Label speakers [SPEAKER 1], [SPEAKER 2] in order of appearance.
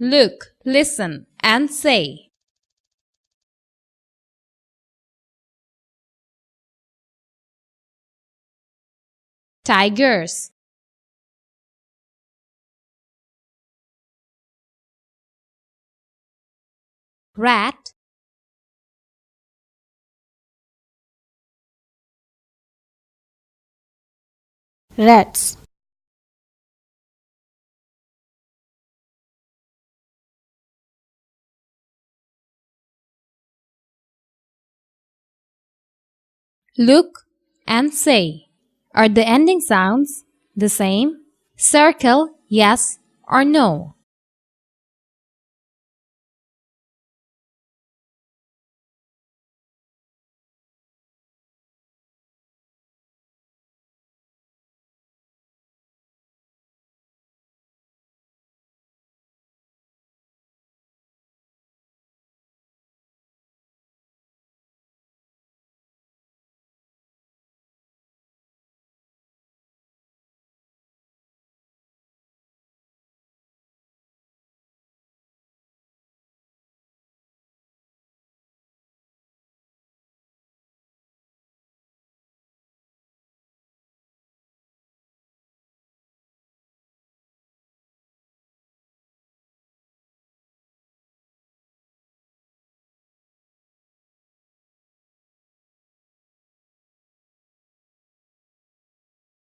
[SPEAKER 1] Look, listen, and say. Tigers. Rat.
[SPEAKER 2] Rats.
[SPEAKER 1] Look and say. Are the ending sounds the same? Circle yes or no.